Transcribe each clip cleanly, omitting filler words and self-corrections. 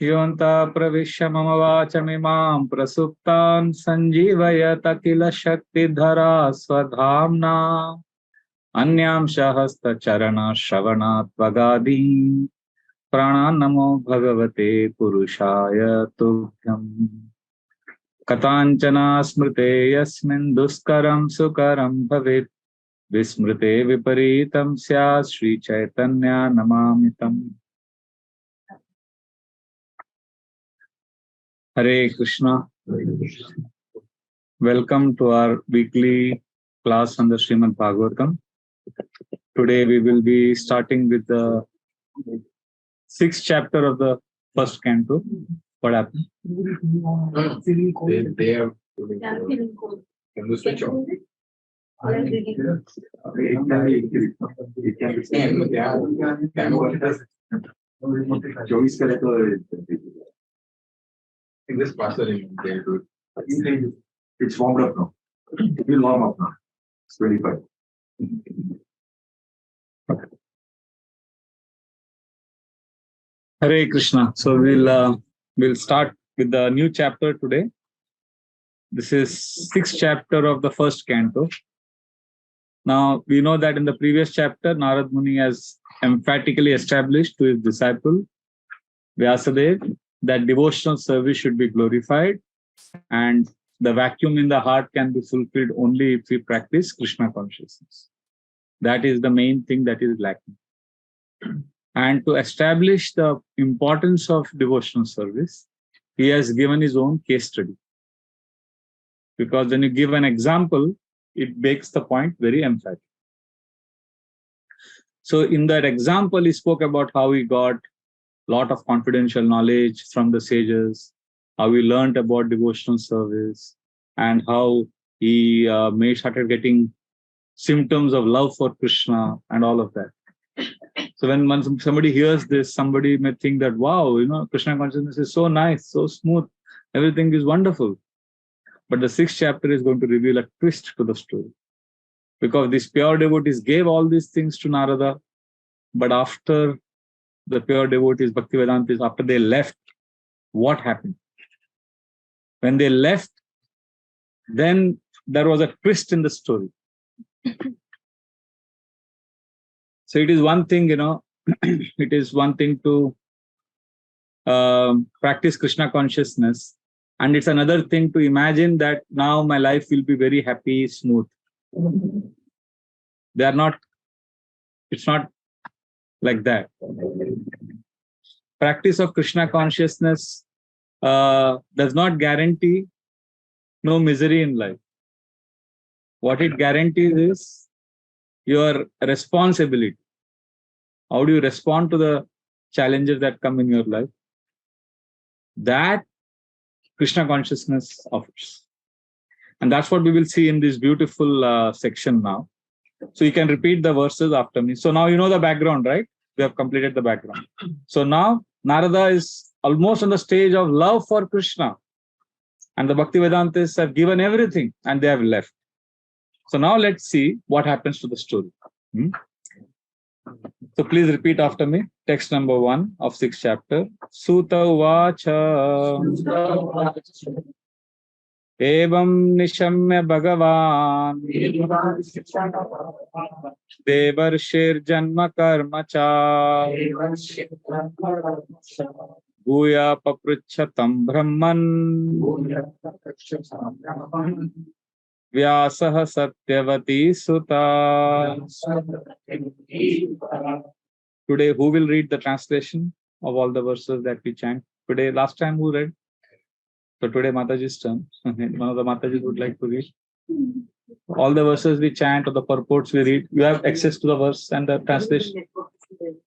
Yonta pravishya mama vachamimam prasuptan sanjeevayata kila shakti dhara swadhamna anyam shahasta charana shravanat vagadi prananamo bhagavate purushaya tubhyam katanchana smrite yasmin duskaram sukaram bhavet vismrite viparitam syat Sri Chaitanya namamitam. Hare Krishna. Welcome to our weekly class on the Srimad Bhagavatam. Today we will be starting with the 6th chapter of the first canto. What happened? They are feeling cold. Can you switch off? In this pastor, they do it. It's warmed up now. It will warm up now. It's 25. Hare Krishna. So we'll start with the new chapter today. This is 6th chapter of the first canto. Now we know that in the previous chapter, Narad Muni has emphatically established to his disciple Vyasadeva that devotional service should be glorified, and the vacuum in the heart can be fulfilled only if we practice Krishna consciousness. That is the main thing that is lacking. And to establish the importance of devotional service, he has given his own case study. Because when you give an example, it makes the point very emphatic. So in that example, he spoke about how he got a lot of confidential knowledge from the sages, how he learned about devotional service, and how he started getting symptoms of love for Krishna and all of that. So when somebody hears this, somebody may think that, wow, Krishna consciousness is so nice, so smooth, everything is wonderful. But the 6th chapter is going to reveal a twist to the story. Because these pure devotees gave all these things to Narada, but after the pure devotees, Bhaktivedantis, after they left, what happened? When they left, then there was a twist in the story. So it is one thing, it is one thing to practice Krishna consciousness, and it's another thing to imagine that now my life will be very happy, smooth. It's not like that. Practice of Krishna consciousness does not guarantee no misery in life. What it guarantees is your responsibility. How do you respond to the challenges that come in your life? That Krishna consciousness offers. And that's what we will see in this beautiful section now. So you can repeat the verses after me. So now you know the background, right? We have completed the background. So now Narada is almost on the stage of love for Krishna. And the Bhaktivedantists have given everything and they have left. So now let's see what happens to the story. So please repeat after me. Text number 1 of 6th chapter. Suta Uvacha Evam Nishamya Bhagavan Devarshir Janma Karmacha Guya Papruchatam Brahman Vyasah Satyavati Sutta. Today, who will read the translation of all the verses that we chant? Today, last time who read? So today, Mataji's turn. One of the Matajis would like to read. All the verses we chant or the purports we read, you have access to the verse and the translation?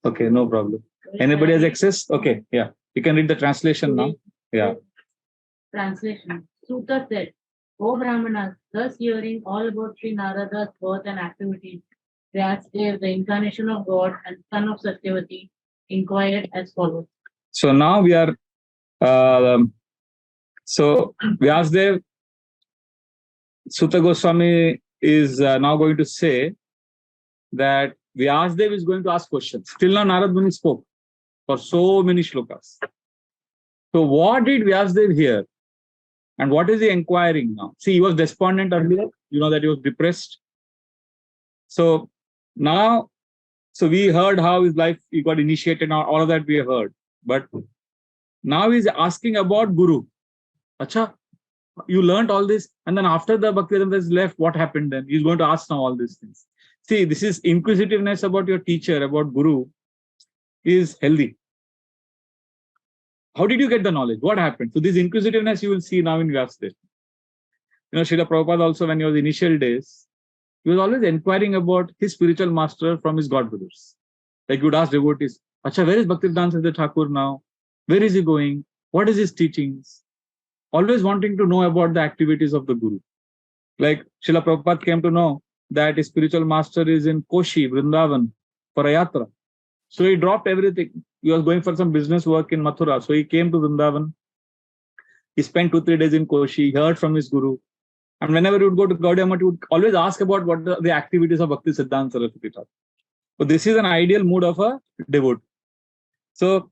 Okay, no problem. Anybody has access? Okay, yeah. You can read the translation now. Yeah. Translation. Sutta said, O Brahmanas, thus hearing all about Sri Narada's birth and activities, Vyasadeva, the incarnation of God and son of Satyavati, inquired as follows. So now we are, so Vyasadeva, Sutta Goswami is now going to say that Vyasadeva is going to ask questions. Till now Narad Muni spoke for so many shlokas. So what did Vyasadeva hear? And what is he inquiring now? See, he was despondent earlier. You know that he was depressed. So now, so we heard how his life, he got initiated, all of that we heard. But now he's asking about Guru. Acha, you learned all this, and then after the Bhaktivedanta is left, what happened then? He's going to ask now all these things. See, this is inquisitiveness about your teacher, about Guru, is healthy. How did you get the knowledge? What happened? So this inquisitiveness you will see now in Vyasadeva. You know, Srila Prabhupada also, when he was initial days, he was always inquiring about his spiritual master from his god brothers. Like you would ask devotees, Acha, where is Bhaktivedanta Thakur now? Where is he going? What is his teachings? Always wanting to know about the activities of the Guru. Like Srila Prabhupada came to know that his spiritual master is in Koshi, Vrindavan, for a yatra. So he dropped everything. He was going for some business work in Mathura. So he came to Vrindavan. He spent 2-3 days in Koshi. He heard from his Guru. And whenever he would go to Gaudiya Math, he would always ask about what the activities of Bhakti Siddhanta Saraswati Thakur. So this is an ideal mood of a devotee. So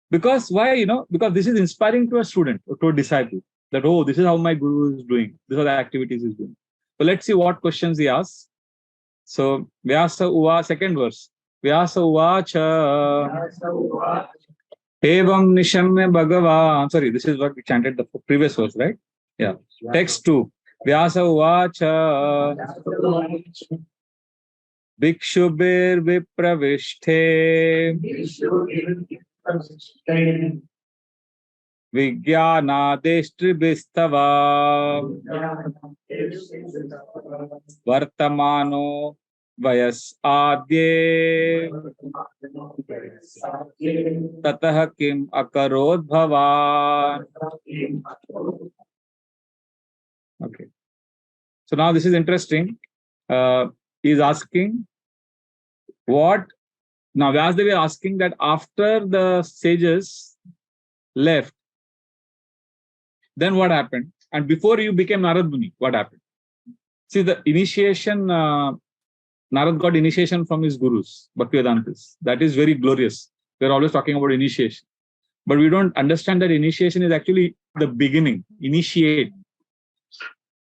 because why? You know, because this is inspiring to a student or to a disciple that, oh, this is how my Guru is doing. These are the activities he's doing. So let's see what questions he asks. So Vyasa Uva, second verse. Vyasa Uvacha Evam Nishamya Bhagavan. Sorry, this is what we chanted the previous verse, right? Yeah. Text 2. Vyasa Uvacha Bhikshubir Vipravishte Vijnanadeshtribhistava Vartamano Vayas Adye Tatah Kim Akarod Bhavan. Okay. So now this is interesting. He is asking what. Now Vyasadeva is asking that after the sages left, then what happened? And before you became Narad Muni, what happened? See, the initiation, Narad got initiation from his gurus, Bhaktivedantas. That is very glorious. We're always talking about initiation. But we don't understand that initiation is actually the beginning. Initiate.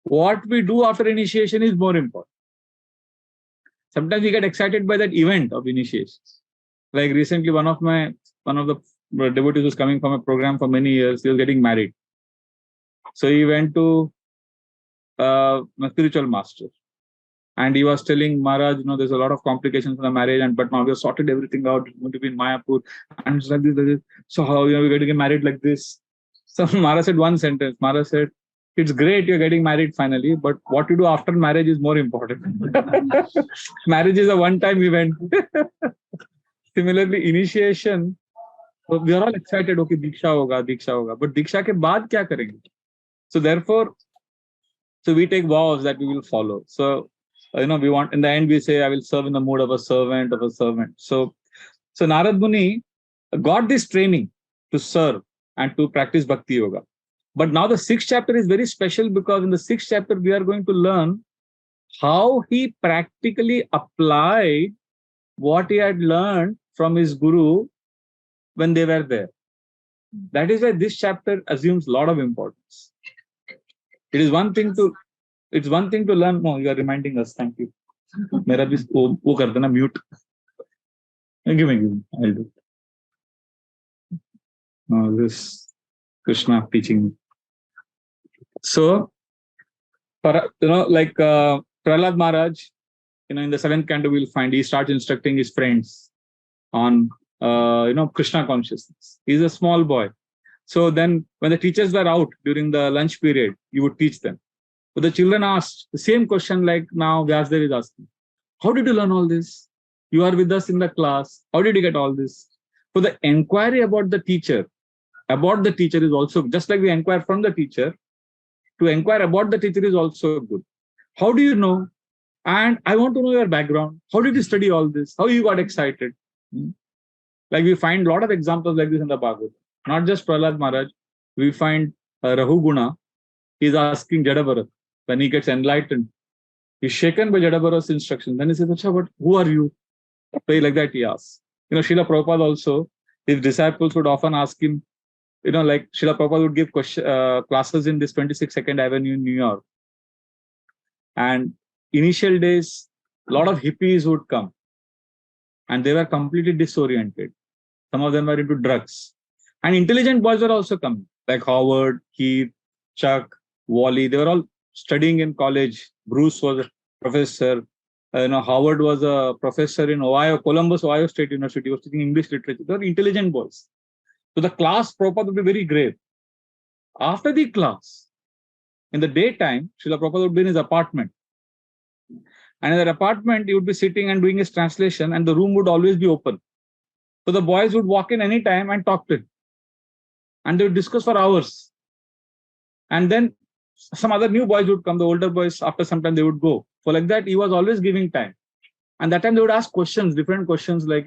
What we do after initiation is more important. Sometimes we get excited by that event of initiation. Like recently, one of the devotees was coming from a program for many years. He was getting married. So he went to my spiritual master. And he was telling Maharaj, you know, there's a lot of complications in the marriage, but now we have sorted everything out. It's going to be in Mayapur. And it's like this. So how, you know, we're going to get married like this? So Maharaj said one sentence. Maharaj said, it's great you're getting married finally, but what you do after marriage is more important. Marriage is a one-time event. Similarly, initiation, so we are all excited, okay, Diksha hoga. But Diksha ke baad kya karenge? So therefore, so we take vows that we will follow. So, you know, we want, in the end, we say, I will serve in the mood of a servant. So Narad Muni got this training to serve and to practice Bhakti Yoga. But now the 6th chapter is very special because in the 6th chapter, we are going to learn how he practically applied what he had learned from his guru when they were there. That is why this chapter assumes a lot of importance. It is one thing to learn. No, you are reminding us. Thank you. Mera bhi wo kar dena mute. Give me. I'll do. No, this Krishna teaching me. So, you know, like Prahlad Maharaj, you know, in the 7th canto, we'll find he starts instructing his friends on, you know, Krishna consciousness. He's a small boy. So then when the teachers were out during the lunch period, you would teach them. But the children asked the same question like now Vyasadeva is asking. How did you learn all this? You are with us in the class. How did you get all this? So the inquiry about the teacher is also, just like we inquire from the teacher, to inquire about the teacher is also good. How do you know? And I want to know your background. How did you study all this? How you got excited? Like we find a lot of examples like this in the Bhagavatam. Not just Prahlad Maharaj. We find Rahuguna. He's asking Jadabharat when he gets enlightened. He's shaken by Jadabharat's instruction. Then he says, Acha, but who are you? So like that he asks. You know, Srila Prabhupada also, his disciples would often ask him, like Srila Prabhupada would give classes in this 26nd Avenue in New York. And initial days, a lot of hippies would come and they were completely disoriented. Some of them were into drugs. And intelligent boys were also coming, like Howard, Keith, Chuck, Wally. They were all studying in college. Bruce was a professor. Howard was a professor in Columbus, Ohio State University. He was teaching English literature. They were intelligent boys. So the class Prabhupada would be very grave. After the class, in the daytime, Srila Prabhupada would be in his apartment. And in that apartment, he would be sitting and doing his translation, and the room would always be open. So the boys would walk in anytime and talk to him. And they would discuss for hours. And then some other new boys would come, the older boys, after some time they would go. So like that, he was always giving time. And that time they would ask questions, different questions like,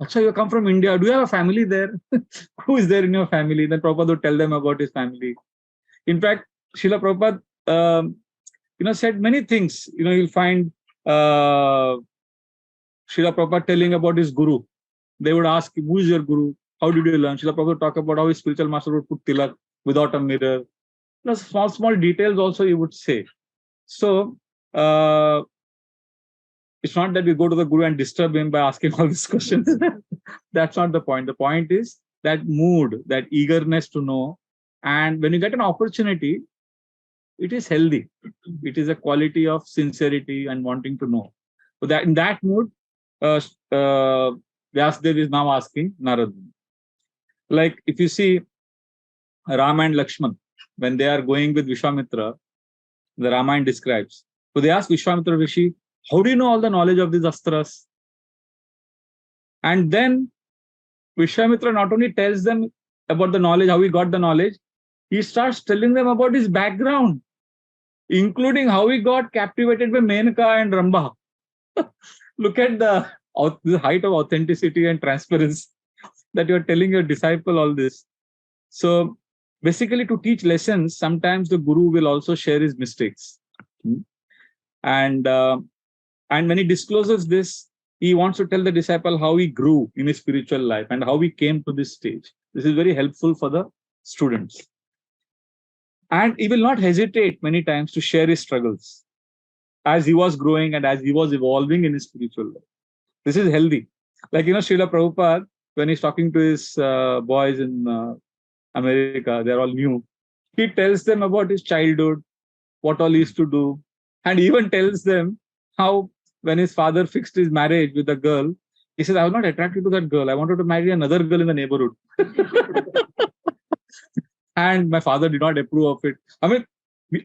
Acha, you come from India. Do you have a family there? Who is there in your family? Then Prabhupada would tell them about his family. In fact, Srila Prabhupada, said many things. You'll find Srila Prabhupada telling about his guru. They would ask, who is your guru? How did you learn? Srila Prabhupada would talk about how his spiritual master would put tilak without a mirror. Small details also he would say. So, it's not that we go to the guru and disturb him by asking all these questions. That's not the point. The point is that mood, that eagerness to know. And when you get an opportunity, it is healthy. It is a quality of sincerity and wanting to know. So that in that mood, Vyasdev is now asking Narada. Like if you see Rama and Lakshman, when they are going with Vishwamitra, the Ramayana describes. So they ask Vishwamitra Rishi, how do you know all the knowledge of these astras? And then Vishwamitra not only tells them about the knowledge, how he got the knowledge, he starts telling them about his background, including how he got captivated by Menaka and Ramba. Look at the height of authenticity and transparency that you're telling your disciple all this. So basically, to teach lessons, sometimes the guru will also share his mistakes. And when he discloses this, he wants to tell the disciple how he grew in his spiritual life and how he came to this stage. This is very helpful for the students. And he will not hesitate many times to share his struggles as he was growing and as he was evolving in his spiritual life. This is healthy. Like, Srila Prabhupada, when he's talking to his boys in America, they're all new. He tells them about his childhood, what all he used to do, and even tells them how when his father fixed his marriage with a girl, he says, I was not attracted to that girl. I wanted to marry another girl in the neighborhood. And my father did not approve of it. I mean,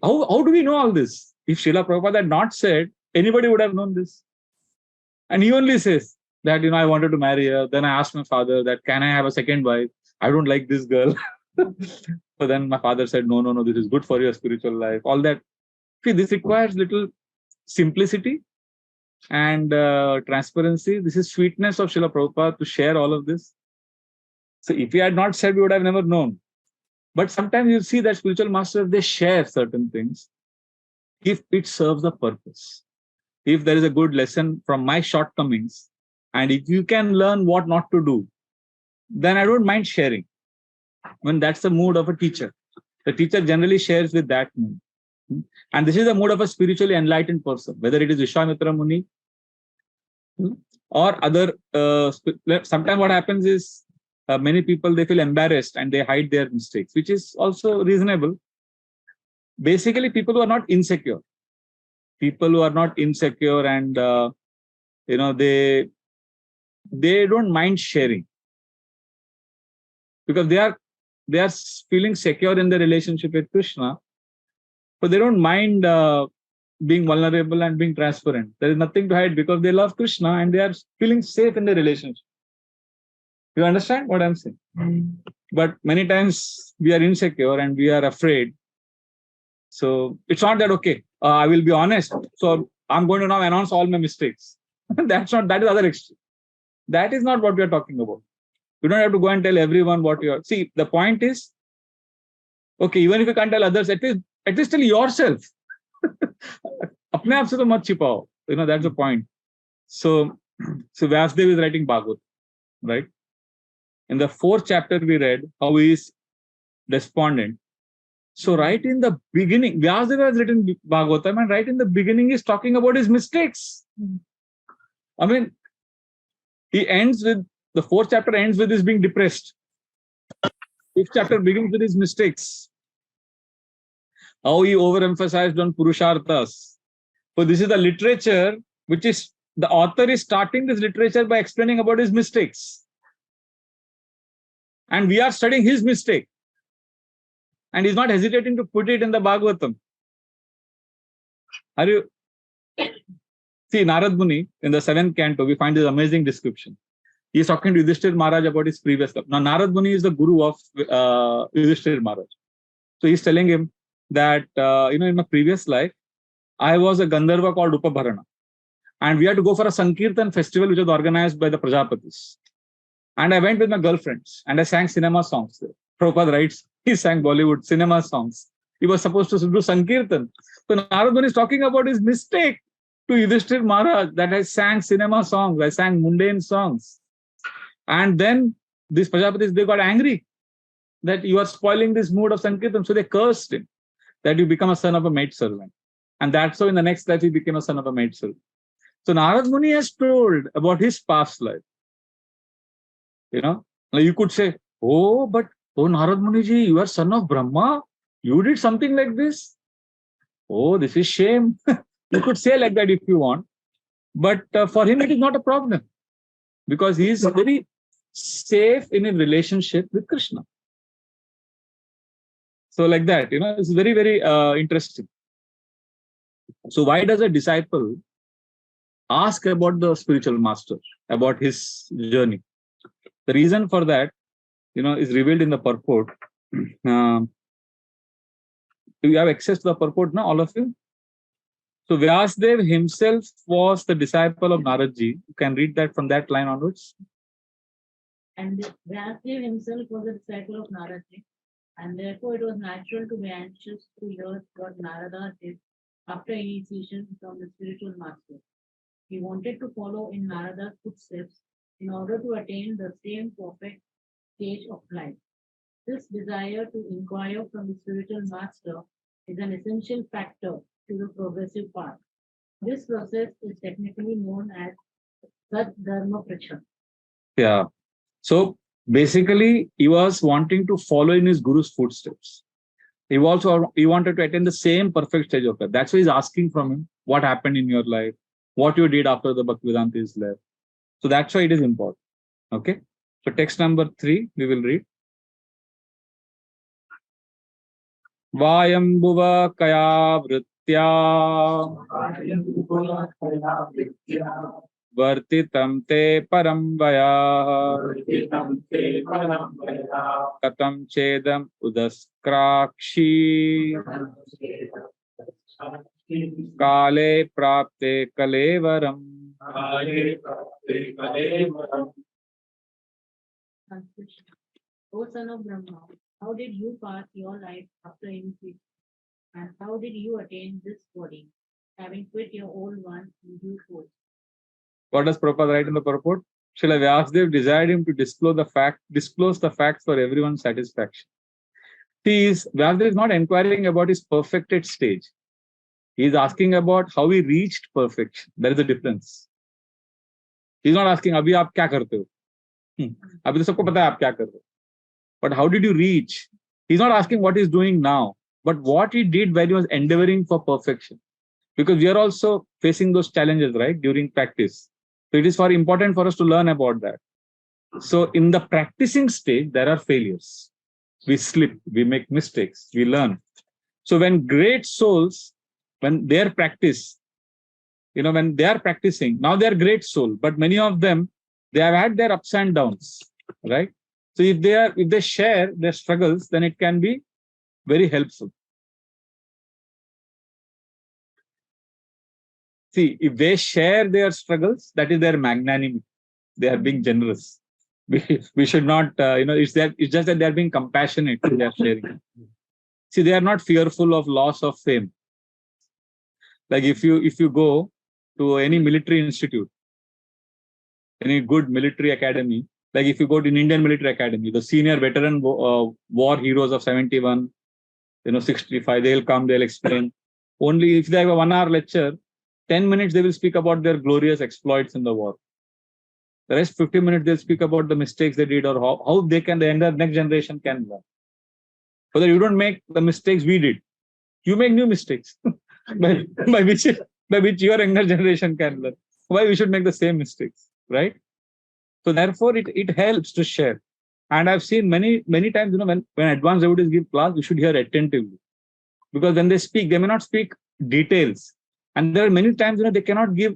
how do we know all this? If Srila Prabhupada had not said, anybody would have known this. And he only says that, I wanted to marry her. Then I asked my father that, can I have a second wife? I don't like this girl. So then my father said, no, this is good for your spiritual life. All that. See, this requires little simplicity and transparency. This is sweetness of Srila Prabhupada to share all of this. So if he had not said, we would have never known. But sometimes you see that spiritual masters, they share certain things if it serves a purpose. If there is a good lesson from my shortcomings, and if you can learn what not to do, then I don't mind sharing. When that's the mood of a teacher. The teacher generally shares with that mood. And this is the mood of a spiritually enlightened person, whether it is Vishwamitra Muni or other. Sometimes what happens is many people, they feel embarrassed and they hide their mistakes, which is also reasonable. Basically, people who are not insecure. People who are not insecure and, they don't mind sharing. Because they are feeling secure in their relationship with Krishna. But they don't mind being vulnerable and being transparent. There is nothing to hide because they love Krishna and they are feeling safe in their relationship. You understand what I'm saying? But many times we are insecure and we are afraid. So it's not that, okay, I will be honest. So I'm going to now announce all my mistakes. That is other extreme. That is not what we are talking about. You don't have to go and tell everyone what you are. See, the point is, okay, even if you can't tell others, at least tell yourself. Apne aap se to mat chipao. That's the point. So Vyasdev is writing Bhagavatam, right? In the 4th chapter, we read how he is despondent. So right in the beginning, Vyasadeva has written Bhagavatam, and right in the beginning he's talking about his mistakes. I mean, he ends with, the fourth chapter ends with his being depressed. Fifth chapter begins with his mistakes. How he overemphasized on Purusharthas. So this is the literature which is, the author is starting this literature by explaining about his mistakes. And we are studying his mistake. And he's not hesitating to put it in the Bhagavatam. Are you? See, Narad Muni, in the 7th canto, we find this amazing description. He's talking to Yudhishthir Maharaj about his previous life. Now, Narad Muni is the guru of Yudhishthir Maharaj. So he's telling him that, in my previous life, I was a Gandharva called Upabharana. And we had to go for a Sankirtan festival which was organized by the Prajapatis. And I went with my girlfriends and I sang cinema songs there. Prabhupada writes, he sang Bollywood cinema songs. He was supposed to do Sankirtan. So Narad Muni is talking about his mistake to Yudhishthir Maharaj, that I sang cinema songs, I sang mundane songs. And then these Prajapatis, they got angry that you are spoiling this mood of Sankirtan. So they cursed him that you become a son of a maidservant. And that's how in the next life he became a son of a maidservant. So Narad Muni has told about his past life. You could say, oh, Narad Muni ji, you are son of Brahma. You did something like this. Oh, this is shame. You could say like that if you want. But for him, it is not a problem. Because he is very safe in a relationship with Krishna. So like that, it's very, very interesting. So why does a disciple ask about the spiritual master, about his journey? The reason for that, is revealed in the purport. Do you have access to the purport now, all of you? So Vyasadeva himself was the disciple of Naradji. You can read that from that line onwards. And Vyasadeva himself was a disciple of Naradji, and therefore it was natural to be anxious to hear what Narada did after initiation from the spiritual master. He wanted to follow in Narada's footsteps in order to attain the same perfect stage of life. This desire to inquire from the spiritual master is an essential factor to the progressive path. This process is technically known as Sat Dharma Pracha. Yeah. So basically, he was wanting to follow in his guru's footsteps. He wanted to attain the same perfect stage of life. That's why he's asking from him what happened in your life, what you did after the Bhaktivedanta is left. So that's why it is important. Okay. So text number 3, we will read. Vayambuva kaya vritya vartitam te parambaya katam chedam udaskrakshi kale prapte kalevaram. O son of Brahma, how did you pass your life after initiation? And how did you attain this body, having quit your old one in due course? What does Prabhupada write in the purport? Srila Vyasadeva desired him to disclose the facts for everyone's satisfaction. Vyasadeva is not inquiring about his perfected stage. He is asking about how he reached perfection. There is a difference. He is not asking, Abhi aap kya karte ho? Abhi to sabko pata hai aap kya kar rahe ho. But how did you reach? He's not asking what he's doing now, but what he did when he was endeavoring for perfection. Because we are also facing those challenges, right, during practice. So it is important for us to learn about that. So in the practicing stage, there are failures. We slip, we make mistakes, we learn. So when great souls, when they practice, when they are practicing, now they are great soul, but many of them, they have had their ups and downs, right? So if they share their struggles, then it can be very helpful. See, if they share their struggles, that is their magnanimity. They are being generous. We should not, it's just that they are being compassionate in their sharing. See, they are not fearful of loss of fame. Like if you go to any military institute, any good military academy, Like if you go to an Indian Military Academy, the senior veteran war heroes of 71, 65, they'll come, they'll explain. Only if they have a 1 hour lecture, 10 minutes they will speak about their glorious exploits in the war. The rest 15 minutes they'll speak about the mistakes they did or how they can, the next generation can learn. So that you don't make the mistakes we did. You make new mistakes by which your younger generation can learn. Why we should make the same mistakes, right? So therefore it helps to share. And I've seen many times, when advanced devotees give class, we should hear attentively. Because when they speak, they may not speak details. And there are many times, they cannot give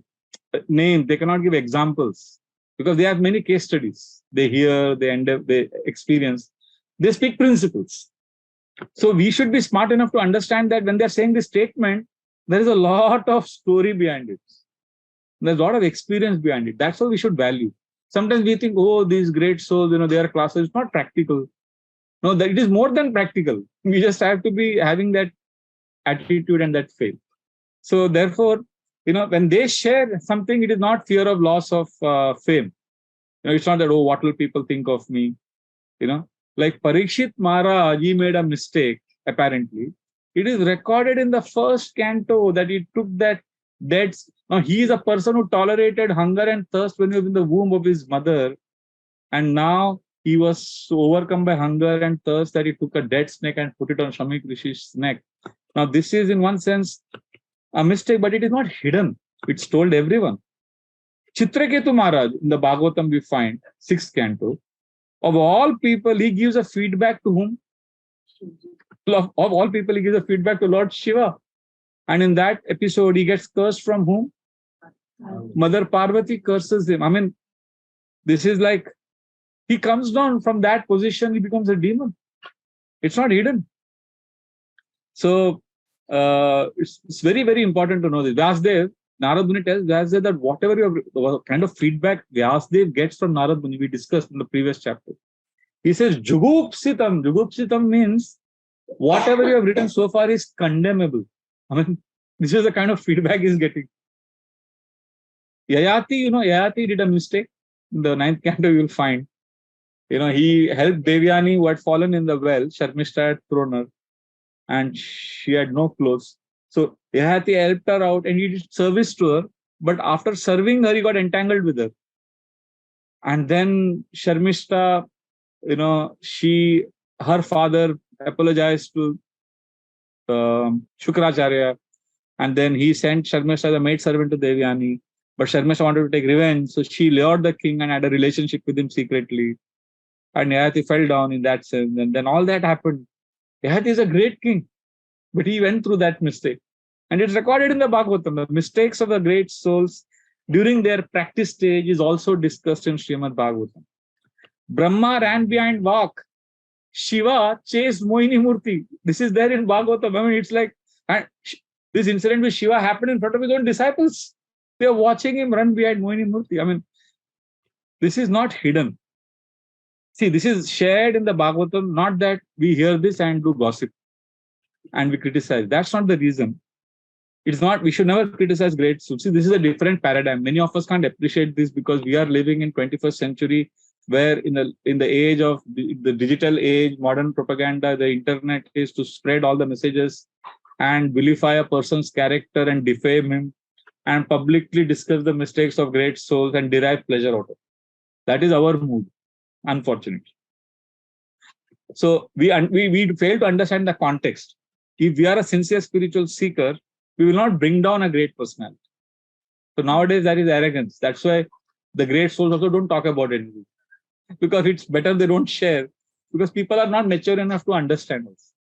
names, they cannot give examples. Because they have many case studies. They hear, they experience. They speak principles. So we should be smart enough to understand that when they're saying this statement, there is a lot of story behind it. There's a lot of experience behind it. That's what we should value. Sometimes we think, oh, these great souls, they are classes. It's not practical. No, that it is more than practical. We just have to be having that attitude and that faith. So therefore, when they share something, it is not fear of loss of fame. It's not that, oh, what will people think of me? Like Parikshit Maharaj, he made a mistake, apparently. It is recorded in the first canto that he took that dead. Now, he is a person who tolerated hunger and thirst when he was in the womb of his mother. And now he was so overcome by hunger and thirst that he took a dead snake and put it on Shamik Rishi's neck. Now, this is in one sense a mistake, but it is not hidden. It's told everyone. Chitraketu Maharaj, in the Bhagavatam we find, 6th canto, of all people, he gives a feedback to whom? Of all people, he gives a feedback to Lord Shiva. And in that episode, he gets cursed from whom? Mother Parvati curses him. I mean, this is like, he comes down from that position, he becomes a demon. It's not hidden. So, it's very, very important to know this. Vyasdev, Narad Muni tells Vyasdev that whatever kind of feedback Vyasdev gets from Narad Muni, we discussed in the previous chapter. He says, Jugupsitam. Jugupsitam means whatever you have written so far is condemnable. I mean, this is the kind of feedback he's getting. Yayati, Yayati did a mistake. In the 9th canto, you will find. He helped Devyani, who had fallen in the well. Sharmishta had thrown her. And she had no clothes. So Yayati helped her out and he did service to her. But after serving her, he got entangled with her. And then Sharmishta, her father apologized to Shukracharya. And then he sent Sharmishta as a maid servant to Devyani. But Sharmishta wanted to take revenge. So she lured the king and had a relationship with him secretly. And Yayati fell down in that sense. And then all that happened. Yayati is a great king. But he went through that mistake. And it's recorded in the Bhagavatam. The mistakes of the great souls during their practice stage is also discussed in Srimad Bhagavatam. Brahma ran behind Vak. Shiva chased Mohini Murti. This is there in Bhagavatam. I mean, it's like, and this incident with Shiva happened in front of his own disciples. They are watching him run behind Mohini Murti. I mean, this is not hidden. See, this is shared in the Bhagavatam, not that we hear this and do gossip and we criticize. That's not the reason. It's not, we should never criticize great souls. See, this is a different paradigm. Many of us can't appreciate this because we are living in 21st century where in the age of the digital age, modern propaganda, the internet is to spread all the messages and vilify a person's character and defame him and publicly discuss the mistakes of great souls and derive pleasure out of it. That is our mood, unfortunately. So we fail to understand the context. If we are a sincere spiritual seeker, we will not bring down a great personality. So nowadays that is arrogance. That's why the great souls also don't talk about it. Because it's better they don't share. Because people are not mature enough to understand us.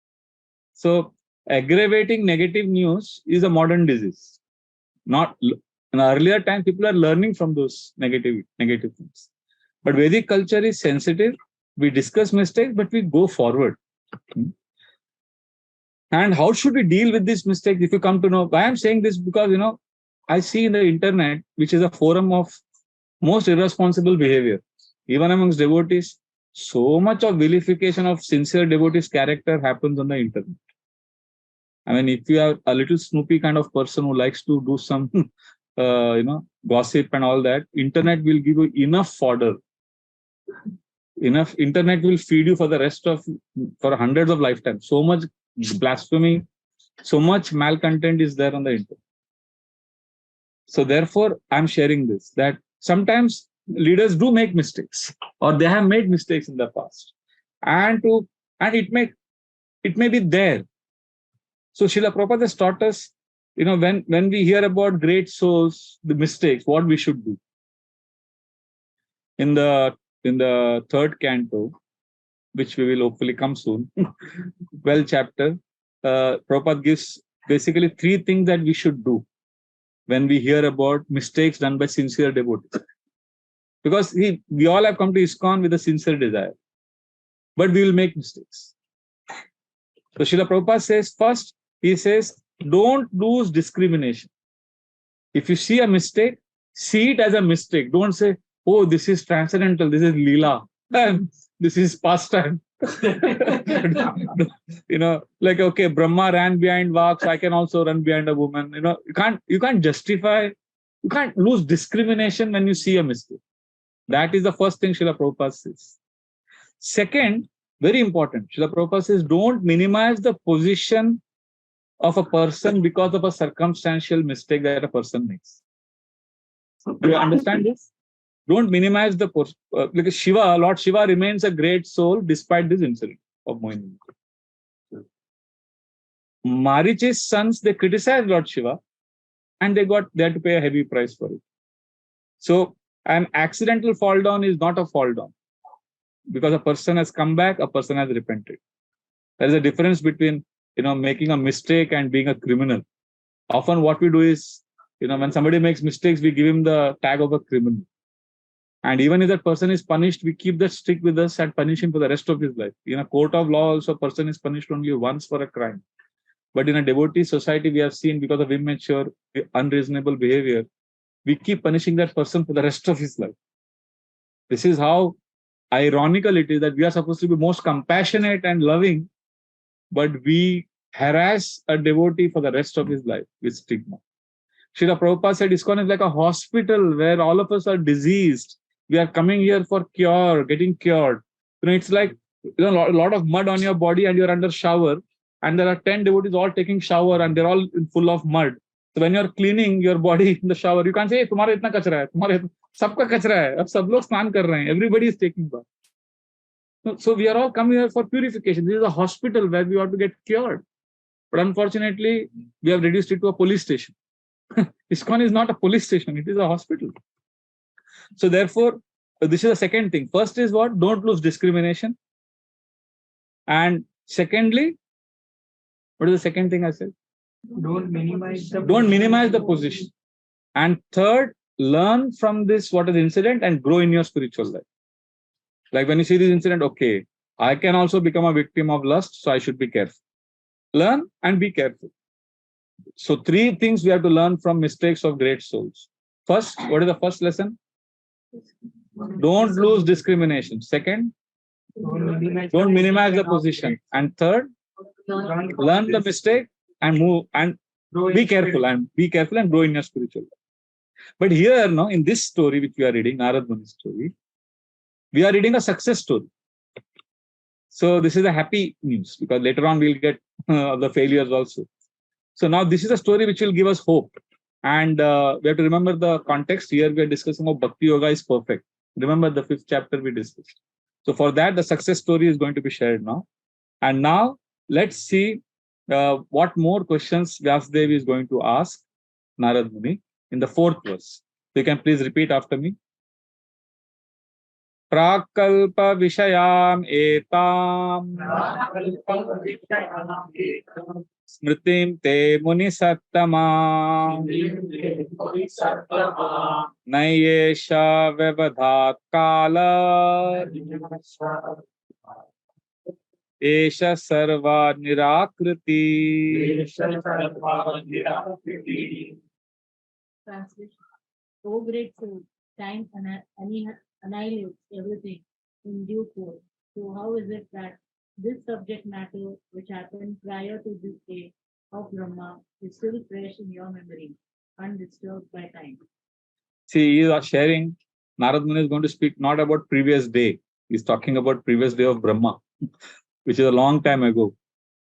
So aggravating negative news is a modern disease. Not in earlier time, people are learning from those negative things. But Vedic culture is sensitive. We discuss mistakes, but we go forward. And how should we deal with these mistakes? If you come to know, why I'm saying this because, I see in the internet, which is a forum of most irresponsible behavior, even amongst devotees, so much of vilification of sincere devotees' character happens on the internet. I mean, if you are a little snoopy kind of person who likes to do some, gossip and all that, internet will give you enough fodder enough internet will feed you for the rest of, for hundreds of lifetimes. So much blasphemy, so much malcontent is there on the internet. So therefore, I'm sharing this, that sometimes leaders do make mistakes, or they have made mistakes in the past, and it may be there. So Srila Prabhupada has taught us, when we hear about great souls, the mistakes, what we should do. In the third canto, which we will hopefully come soon, 12th chapter, Prabhupada gives basically 3 things that we should do when we hear about mistakes done by sincere devotees. Because we all have come to ISKCON with a sincere desire, but we will make mistakes. So Srila Prabhupada says, first, he says, don't lose discrimination. If you see a mistake, see it as a mistake. Don't say, oh, this is transcendental, this is Leela, and this is pastime. Like, okay, Brahma ran behind Vak, so I can also run behind a woman. You can't justify, you can't lose discrimination when you see a mistake. That is the first thing Srila Prabhupada says. Second, very important, Srila Prabhupada says, don't minimize the position of a person because of a circumstantial mistake that a person makes. Do you understand this? Don't minimize the because Shiva, Lord Shiva remains a great soul despite this incident of Mohini. Marichi's sons, they criticized Lord Shiva, and they had to pay a heavy price for it. So an accidental fall down is not a fall down, because a person has come back, a person has repented. There is a difference between making a mistake and being a criminal. Often what we do is, when somebody makes mistakes, we give him the tag of a criminal. And even if that person is punished, we keep that stick with us and punish him for the rest of his life. In a court of law, also, a person is punished only once for a crime. But in a devotee society, we have seen, because of immature, unreasonable behavior, we keep punishing that person for the rest of his life. This is how ironical it is that we are supposed to be most compassionate and loving, but we harass a devotee for the rest of his life with stigma. Srila Prabhupada said ISKCON is like a hospital where all of us are diseased. We are coming here for cure, getting cured. It's like a lot of mud on your body and you're under shower, and there are 10 devotees all taking shower and they're all full of mud. So when you're cleaning your body in the shower, you can't say, hey, तुम्हारा इतना कचरा है, तुम्हारे सबका कचरा है, अब सब लोग स्नान कर रहे हैं. Everybody is taking bath. So we are all coming here for purification. This is a hospital where we ought to get cured. But unfortunately, we have reduced it to a police station. ISKCON is not a police station, it is a hospital. So therefore, this is the second thing. First is what? Don't lose discrimination. And secondly, what is the second thing I said? Don't minimize the position. And third, learn from this what is incident and grow in your spiritual life. Like when you see this incident, okay, I can also become a victim of lust, so I should be careful. Learn and be careful. So 3 things we have to learn from mistakes of great souls. First, what is the first lesson? Don't lose discrimination. Second, don't minimize the position. And third, learn the mistake and move and be careful and grow in your spiritual life. But here, no, in this story which we are reading, Narad Muni's story, we are reading a success story. So this is a happy news, because later on we'll get the failures also. So now this is a story which will give us hope. And we have to remember the context. Here we are discussing how Bhakti Yoga is perfect. Remember the 5th chapter we discussed. So for that, the success story is going to be shared now. And now let's see what more questions Vyasdev is going to ask Narad Muni in the 4th verse. So you can please repeat after me. Prakalpa Vishayam Etam Smritim Te Muni Sattama Nayesha Vivadhat Kala Esha Sarva Nirakriti. Translation. So great soul, time annihilates everything in due course. So how is it that this subject matter, which happened prior to this day of Brahma, is still fresh in your memory, undisturbed by time? See, you are sharing. Narad Muni is going to speak not about previous day. He's talking about previous day of Brahma, which is a long time ago.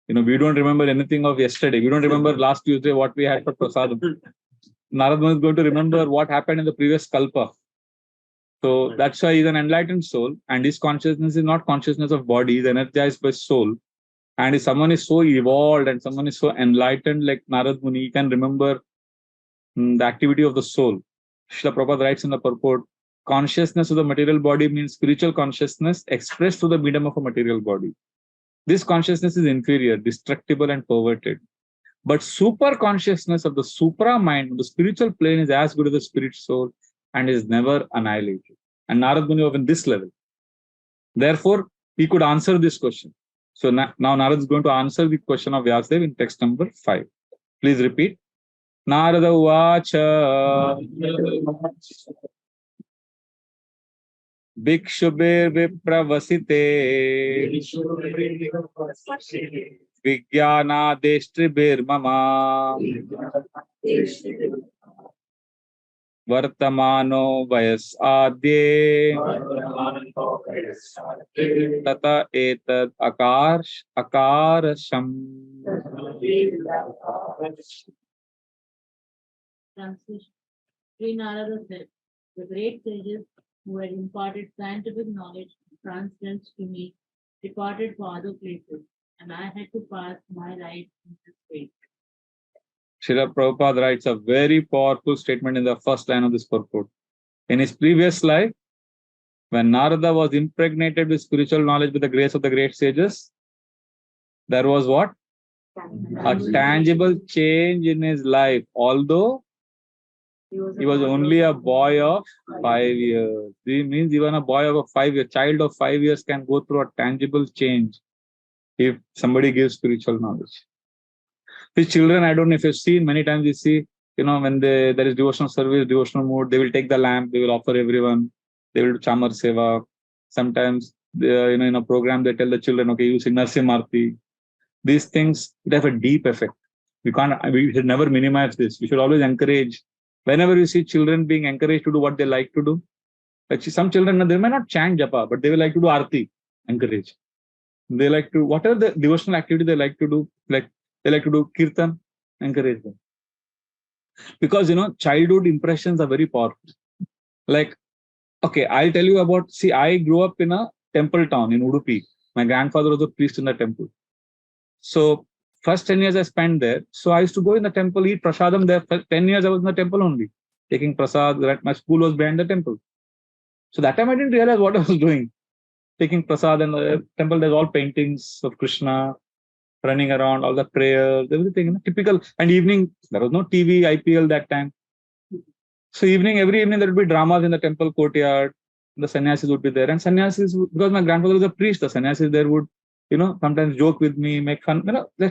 We don't remember anything of yesterday. We don't remember last Tuesday what we had for prasadam. Narad Muni is going to remember what happened in the previous kalpa. So that's why he's an enlightened soul, and his consciousness is not consciousness of body, he's energized by soul. And if someone is so evolved and someone is so enlightened like Narad Muni, he can remember the activity of the soul. Srila Prabhupada writes in the purport, consciousness of the material body means spiritual consciousness expressed through the medium of a material body. This consciousness is inferior, destructible, and perverted. But super consciousness of the supra mind, the spiritual plane, is as good as the spirit soul and is never annihilated. And Narad Muni was in this level. Therefore, he could answer this question. So now Narad is going to answer the question of Vyasadeva in text number 5. Please repeat. Narada Uvacha Bhikshubir Vipravasite Vijnana Deshtribir Mama Vartamano Vayas Adye Tata Etad Akarasham. Translation. Sri Narada said, the great sages who had imparted scientific knowledge and transcendence to me departed for other places, and I had to pass my life in this way. Srila Prabhupada writes a very powerful statement in the first line of this purport. In his previous life, when Narada was impregnated with spiritual knowledge with the grace of the great sages, there was what? A tangible change in his life, although he was only a boy of 5 years. This means even a boy of 5 years, child of 5 years can go through a tangible change if somebody gives spiritual knowledge. These children, I don't know if you've seen, many times you see, when there is devotional service, devotional mood, they will take the lamp, they will offer everyone, they will do chamar seva. Sometimes, in a program, they tell the children, okay, you sing Narsimharti. These things, they have a deep effect. We should never minimize this. We should always encourage. Whenever you see children being encouraged to do what they like to do, like some children, they may not chant japa, but they will like to do arti, encourage. They like to, whatever the devotional activity they like to do, like they like to do kirtan, encourage them. Because, childhood impressions are very powerful. Like, okay, I'll tell you about, I grew up in a temple town in Udupi. My grandfather was a priest in the temple. So, first 10 years I spent there. So I used to go in the temple, eat prasadam there. For 10 years I was in the temple only, taking prasad. My school was behind the temple. So that time I didn't realize what I was doing. Taking prasad in the temple, there's all paintings of Krishna, running around, all the prayers, everything. Typical. And evening, there was no TV, IPL that time. So every evening there would be dramas in the temple courtyard. The sannyasis would be there. And sannyasis, because my grandfather was a priest, the sannyasis there would sometimes joke with me, make fun. I was a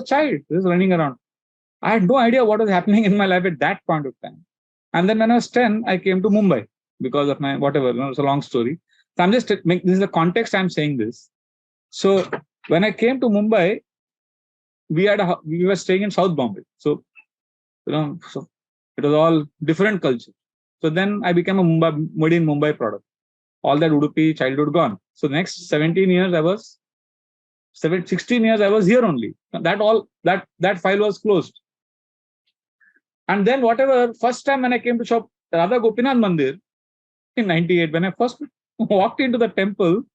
child, just running around. I had no idea what was happening in my life at that point of time. And then when I was 10, I came to Mumbai because of my whatever. It's a long story. So I'm just this is the context I'm saying this. So when I came to Mumbai, we were staying in South Bombay. So so it was all different culture. So then I became a Mumbai product. All that Udupi childhood gone. So next 16 years I was here only. That file was closed. And then first time when I came to shop Radha Gopinath Mandir in 98, when I first walked into the temple,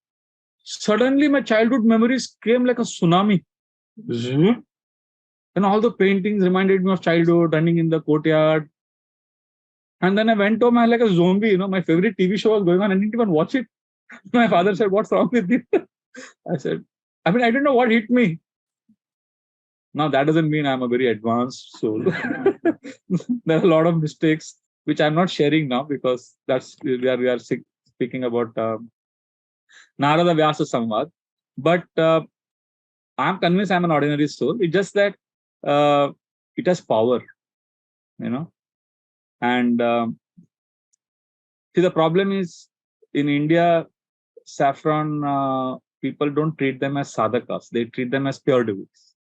suddenly my childhood memories came like a tsunami. And all the paintings reminded me of childhood, running in the courtyard. And then I went home, I like a zombie, my favorite TV show was going on. I didn't even watch it. My father said, "What's wrong with you?" I said, I didn't know what hit me. Now, that doesn't mean I'm a very advanced soul. There are a lot of mistakes, which I'm not sharing now because we are speaking about Narada Vyasa Samvad. But I'm convinced I'm an ordinary soul. It's just that it has power, And see, the problem is in India, saffron people don't treat them as sadhakas. They treat them as pure devotees.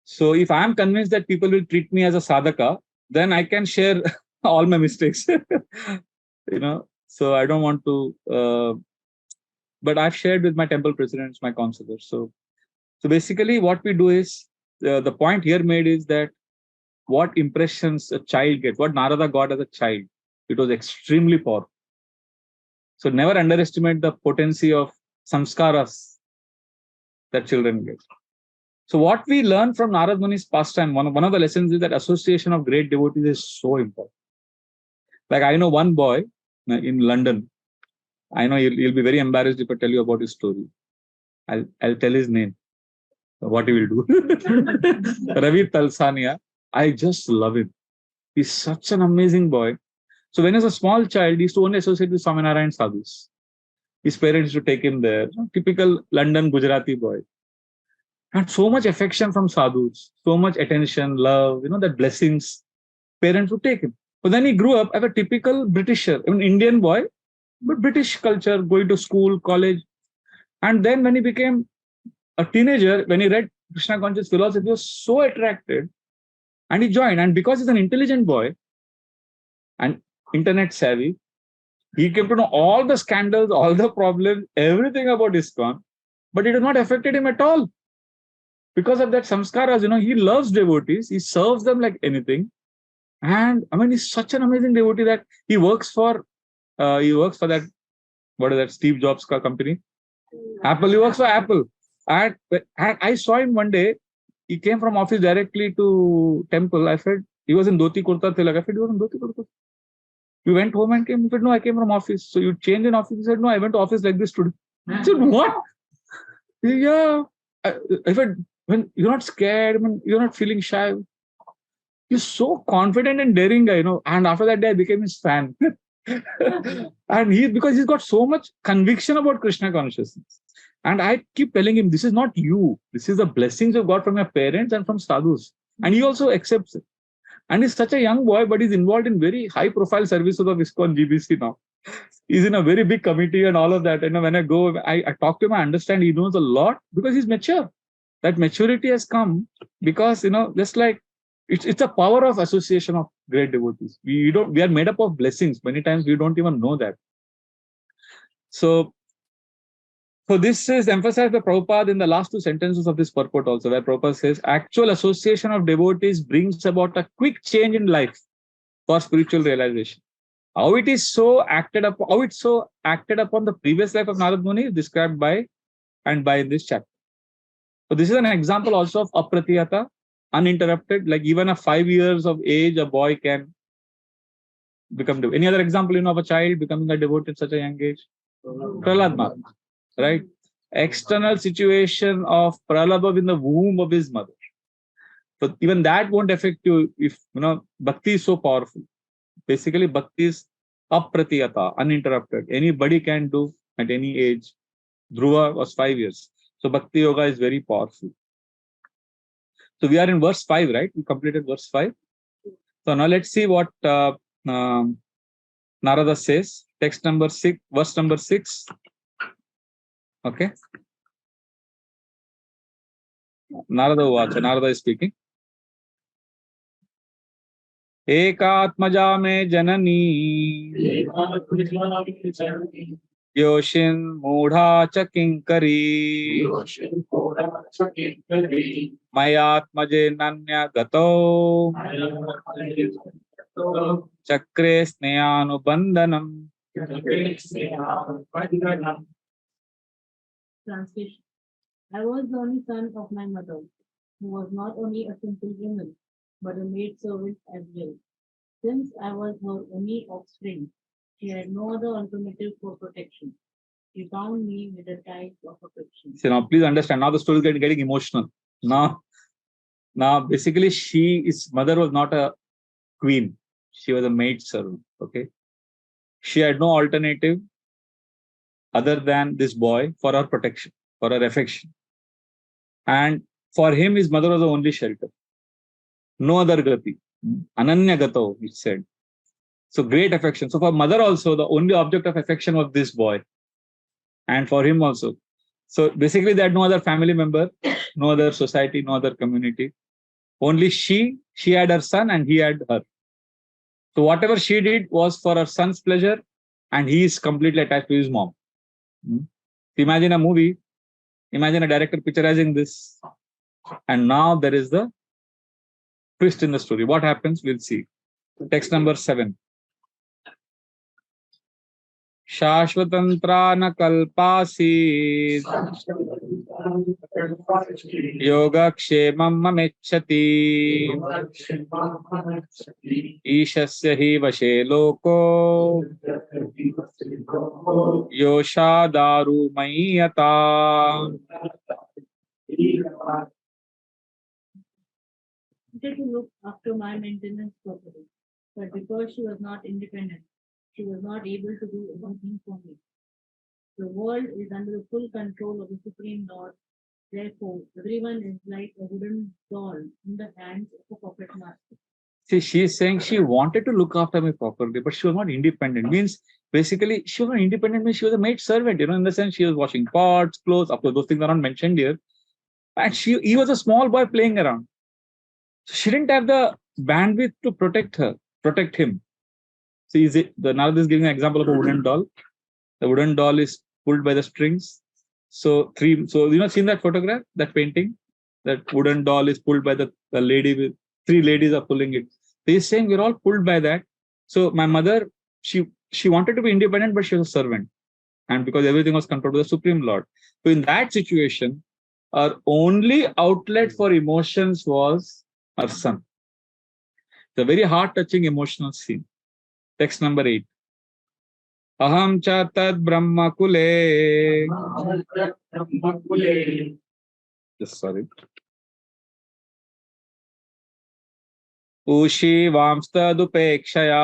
So if I'm convinced that people will treat me as a sadhaka, then I can share all my mistakes. So I don't want to, but I've shared with my temple presidents, my counselors. So basically what we do is, the point here made is that what impressions a child gets, what Narada got as a child, it was extremely powerful. So never underestimate the potency of samskaras that children get. So what we learn from Narad Muni's pastime, one of the lessons is that association of great devotees is so important. Like I know one boy in London. I know you'll be very embarrassed if I tell you about his story. I'll tell his name, what he will do. Ravi Talsania. I just love him. He's such an amazing boy. So when he was a small child, he used to only associate with Swaminarayan sadhus. His parents used to take him there. Typical London Gujarati boy. And so much affection from sadhus, so much attention, love, that blessings parents would take him. But then he grew up as a typical Britisher, Indian boy, but British culture, going to school, college. And then when he became a teenager, when he read Krishna conscious philosophy, he was so attracted and he joined. And because he's an intelligent boy and internet savvy, he came to know all the scandals, all the problems, everything about ISKCON, but it has not affected him at all. Because of that samskaras, he loves devotees, he serves them like anything. And he's such an amazing devotee that he works for that, what is that, Steve Jobs' company? Apple. He works for Apple. And I saw him one day. He came from office directly to temple. I said, he was in dhoti kurta tilak. I said, he was in dhoti kurta. You went home and came? He said, no, I came from office. So you changed in office? He said, no, I went to office like this today. I said, what? Yeah. I said, when you're not scared, you're not feeling shy. You're so confident and daring guy, And after that day, I became his fan. And because he's got so much conviction about Krishna consciousness. And I keep telling him, this is not you. This is the blessings you got from your parents and from sadhus. And he also accepts it. And he's such a young boy, but he's involved in very high-profile services of ISKCON GBC now. He's in a very big committee and all of that. And when I go, I talk to him, I understand he knows a lot because he's mature. That maturity has come because, just like it's the power of association of great devotees. We are made up of blessings. Many times we don't even know that. So this is emphasized by Prabhupada in the last two sentences of this purport also, where Prabhupada says, actual association of devotees brings about a quick change in life for spiritual realization. How it's so acted upon the previous life of Narad Muni is described by this chapter. So this is an example also of apratiyata, uninterrupted, like even at 5 years of age, a boy can become devotee. Any other example, of a child becoming a devotee at such a young age? Prahlad Maharaj, right? External situation of Prahlad in the womb of his mother. But even that won't affect you if, bhakti is so powerful. Basically, bhakti is apratiyata, uninterrupted. Anybody can do at any age. Dhruva was 5 years. So bhakti yoga is very powerful. So we are in verse 5, right? We completed verse 5. So now let's see what Narada says. Text number 6, verse number 6. Okay. Narada is speaking. Ekatmaja me janani Yoshin Mudha Chakinkari Mayatmaje Nanya Gato Chakre Sneyanubandanam. Translation. I was the only son of my mother, who was not only a simple woman, but a maid servant as well. Since I was her only offspring, she had no other alternative for protection. She bound me with a tie of affection. So now please understand, now the story is getting emotional. Now basically mother was not a queen. She was a maid servant. Okay. She had no alternative other than this boy for her protection, for her affection. And for him, his mother was the only shelter. No other gati. Ananya gato, it said. So great affection. So for mother also, the only object of affection was this boy. And for him also. So basically, they had no other family member, no other society, no other community. Only she had her son and he had her. So whatever she did was for her son's pleasure and he is completely attached to his mom. Imagine a movie, imagine a director picturizing this, and now there is the twist in the story. What happens? We'll see. Text number 7. Shashvatantra na kalpasid yogakshemam mamechati ishasya hi vashe loko yoshadaru mayata. Wanted to look after my maintenance properly, but because she was not independent, she was not able to do anything for me. The world is under the full control of the Supreme Lord. Therefore, everyone is like a wooden doll in the hands of a puppet master. See, she is saying she wanted to look after me properly, but she was not independent. Means basically she was not independent, means she was a maid servant, in the sense she was washing pots, clothes. Of course, those things are not mentioned here. And he was a small boy playing around. So she didn't have the bandwidth to protect him. See, the Narad is giving an example of a wooden doll. The wooden doll is pulled by the strings. So seen that photograph, that painting? That wooden doll is pulled by the lady with 3 ladies are pulling it. He's saying we're all pulled by that. So my mother, she wanted to be independent, but she was a servant. And because everything was controlled by the Supreme Lord. So in that situation, our only outlet for emotions was our son. It's a very heart-touching emotional scene. Text number 8. Aham cha tad brahma kule. Sorry. Ushi vamstadupekshaya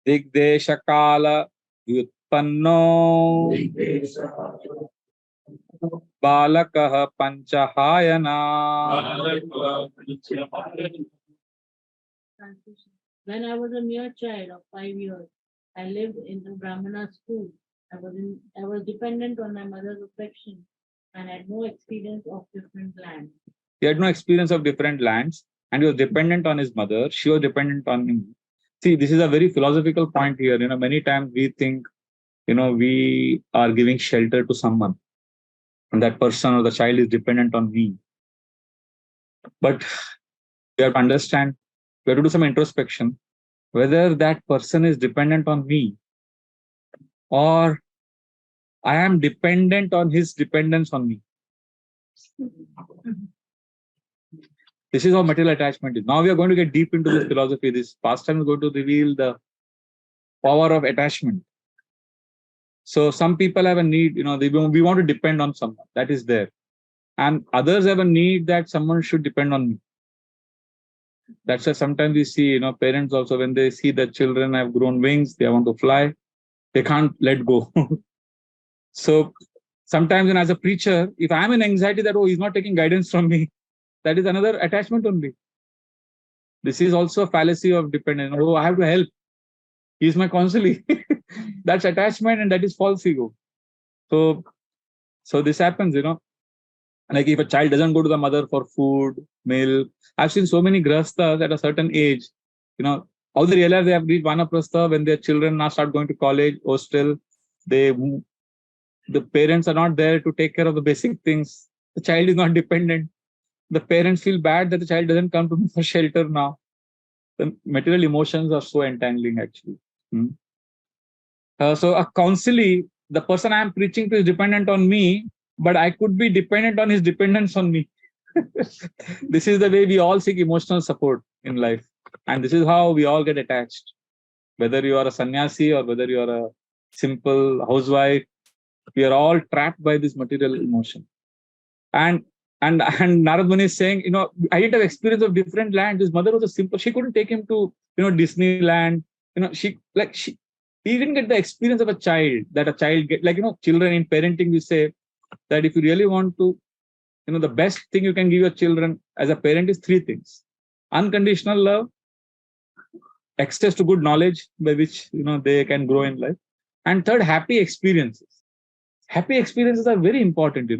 digdeshakala vyutpanno balakah panchahayana. Translation. When I was a mere child of 5 years, I lived in a Brahmana school. I was dependent on my mother's affection and had no experience of different lands. He had no experience of different lands, and he was dependent on his mother. She was dependent on him. See, this is a very philosophical point here. Many times we think, we are giving shelter to someone, and that person or the child is dependent on me. But we have to understand, we have to do some introspection, whether that person is dependent on me or I am dependent on his dependence on me. This is how material attachment is. Now we are going to get deep into this philosophy. This pastime is going to reveal the power of attachment. So some people have a need, we want to depend on someone. That is there. And others have a need that someone should depend on me. That's why sometimes we see, parents also, when they see that children have grown wings, they want to fly, they can't let go. So sometimes, as a preacher, if I'm in anxiety that, he's not taking guidance from me, that is another attachment only. This is also a fallacy of dependence. I have to help. He's my consolee. That's attachment, and that is false ego. So this happens, like if a child doesn't go to the mother for food, milk. I've seen so many grahasthas at a certain age, all they realize they have reached vanaprastha when their children now start going to college or still the parents are not there to take care of the basic things. The child is not dependent. The parents feel bad that the child doesn't come to me for shelter now. The material emotions are so entangling, actually. So a counselee, the person I am preaching to is dependent on me, but I could be dependent on his dependence on me. This is the way we all seek emotional support in life. And this is how we all get attached. Whether you are a sannyasi or whether you are a simple housewife, we are all trapped by this material emotion. And Narad Muni is saying, I didn't have experience of different lands. His mother was a simple, she couldn't take him to, Disneyland. He didn't get the experience of a child that a child get, children in parenting, we say that if you really want to, the best thing you can give your children as a parent is 3 things: unconditional love, access to good knowledge by which, they can grow in life, and third, happy experiences. Happy experiences are very important,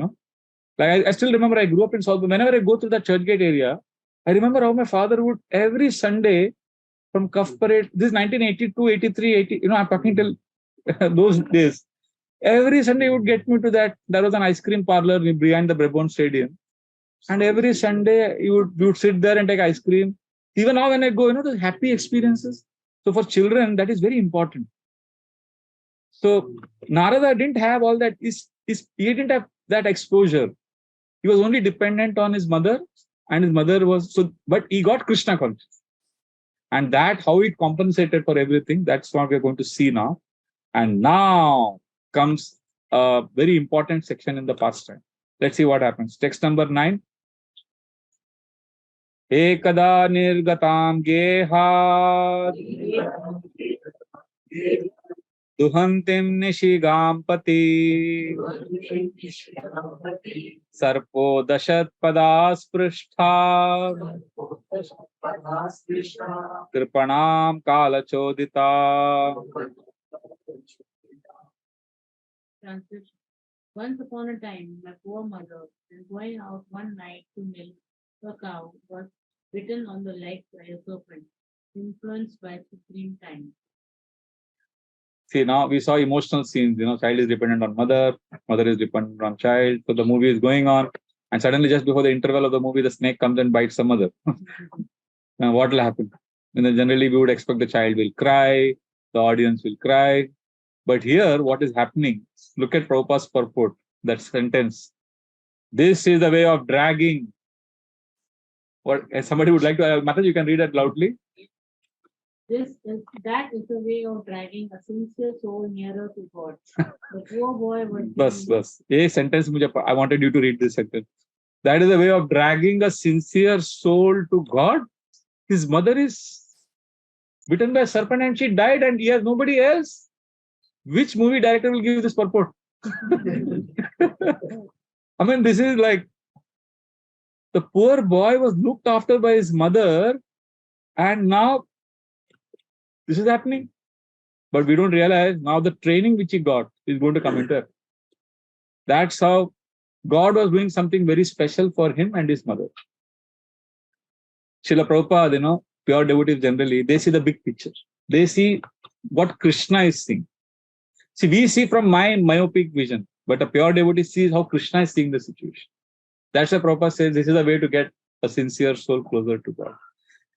Like I still remember I grew up in South. Whenever I go through that Churchgate area, I remember how my father would every Sunday from Cuff Parade. This is 1982, 83, 80. I'm talking till those days. Every Sunday, he would get me to that. There was an ice cream parlor behind the Brabant Stadium. And every Sunday, we would sit there and take ice cream. Even now, when I go, those happy experiences. So for children, that is very important. So Narada didn't have all that. He didn't have that exposure. He was only dependent on his mother, and his mother was so. But he got Krishna conscious, and that how it compensated for everything. That's what we're going to see now. And now comes a very important section in the pastime. Let's see what happens. Text number 9. Ekada nirgatam geha duhantim nishigam pati sarpo dashat padas prishta kripanam kalachodita. Translation. Once upon a time, my poor mother, when going out one night to milk a cow, was bitten on the leg by a serpent, influenced by supreme time. See, now we saw emotional scenes. Child is dependent on mother, mother is dependent on child. So the movie is going on, and suddenly, just before the interval of the movie, the snake comes and bites the mother. Now, what will happen? Generally, we would expect the child will cry, the audience will cry. But here, what is happening? Look at Prabhupada's purport, that sentence. This is the way of dragging. What somebody would like to, Mataji, you can read it loudly. That is the way of dragging a sincere soul nearer to God. The poor boy was. Bas. A sentence, I wanted you to read this sentence. That is the way of dragging a sincere soul to God. His mother is bitten by a serpent and she died, and he has nobody else. Which movie director will give this purport? This is like the poor boy was looked after by his mother, and now this is happening. But we don't realize now the training which he got is going to come into it. That's how God was doing something very special for him and his mother. Srila Prabhupada, pure devotees generally, they see the big picture. They see what Krishna is seeing. See, we see from my myopic vision, but a pure devotee sees how Krishna is seeing the situation. That's why Prabhupada says this is a way to get a sincere soul closer to God.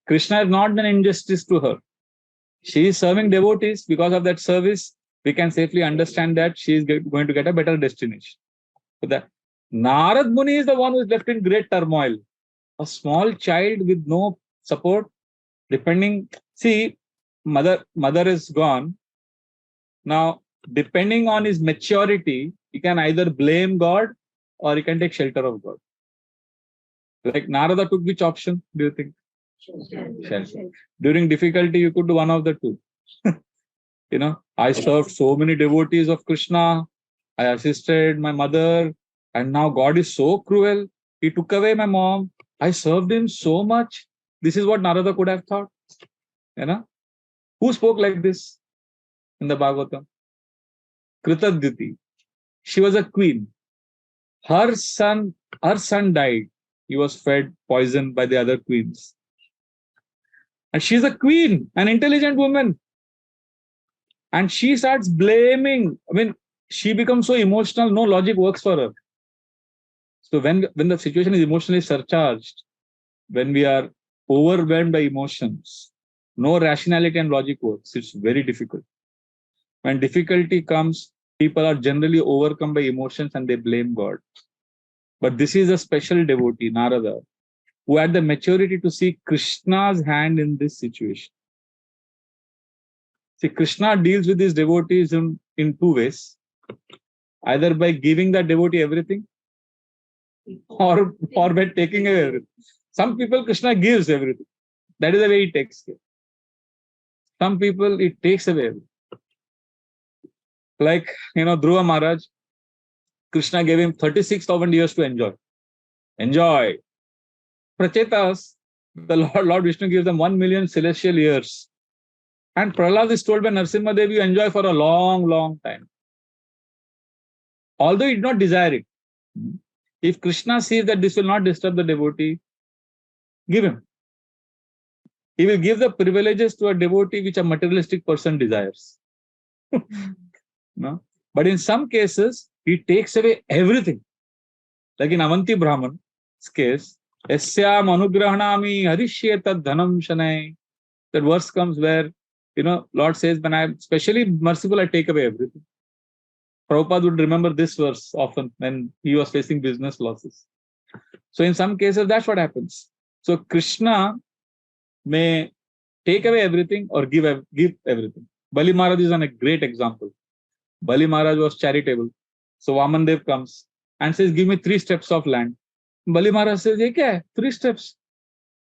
Krishna has not done injustice to her. She is serving devotees. Because of that service, we can safely understand that she is going to get a better destination. So that Narad Muni is the one who is left in great turmoil. A small child with no support, depending. See, mother is gone. Now, depending on his maturity, he can either blame God or he can take shelter of God. Like Narada took which option, do you think? Shelter. During difficulty, you could do one of the two. I served so many devotees of Krishna. I assisted my mother, and now God is so cruel. He took away my mom. I served him so much. This is what Narada could have thought. Who spoke like this in the Bhagavatam? Kritadyuti. She was a queen. Her son died. He was fed poison by the other queens. And she's a queen, an intelligent woman. And she starts blaming. She becomes so emotional, no logic works for her. So when the situation is emotionally surcharged, when we are overwhelmed by emotions, no rationality and logic works. It's very difficult. When difficulty comes, people are generally overcome by emotions and they blame God. But this is a special devotee, Narada, who had the maturity to see Krishna's hand in this situation. See, Krishna deals with his devotees in two ways. Either by giving the devotee everything, or by taking away everything. Some people, Krishna gives everything. That is the way he takes care. Some people, he takes away everything. Like, Dhruva Maharaj, Krishna gave him 36,000 years to enjoy. Enjoy. Prachetas, the Lord Vishnu gives them 1 million celestial years. And Prahlad is told by Narasimha Dev, you enjoy for a long, long time. Although he did not desire it. If Krishna sees that this will not disturb the devotee, give him. He will give the privileges to a devotee which a materialistic person desires. No? But in some cases, he takes away everything. Like in Avanti Brahman's case, Yasyam anugrahanami harishyetad dhanam shanai. That verse comes where, Lord says, when I am especially merciful, I take away everything. Prabhupada would remember this verse often when he was facing business losses. So in some cases, that's what happens. So Krishna may take away everything or give everything. Bali Maharaj is a great example. Bali Maharaj was charitable. So Vaman Dev comes and says, give me 3 steps of land. Bali Maharaj says, "Ye kya hai? 3 steps."